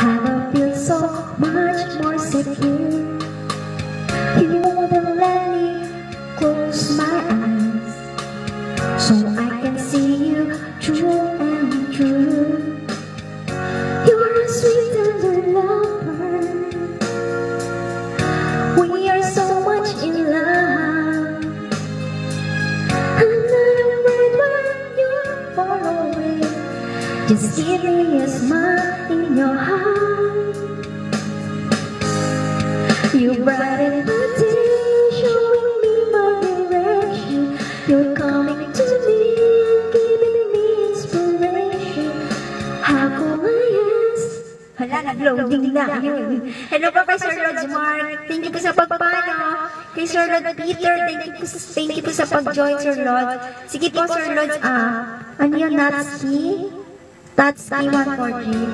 How I feel so much more secure. You wouldn't let me close my eyes, so I can see you true and true. You're a sweet tender lover. We are so much in love. I'm not afraid when you're far away. Just give me a smile in your heart. You brighten my day, showing me my direction. You're coming to me, giving me inspiration. How could I ask? Hala, nag-loading na yun. Hello po kay Sir Lodge Mark. Thank you po sa pagpano. Kay Sir Lodge Peter, thank you po sa pag-join, Sir Lodge. Sige po, Sir Lodge, ano yun, Natsuki? Tatsuki 143.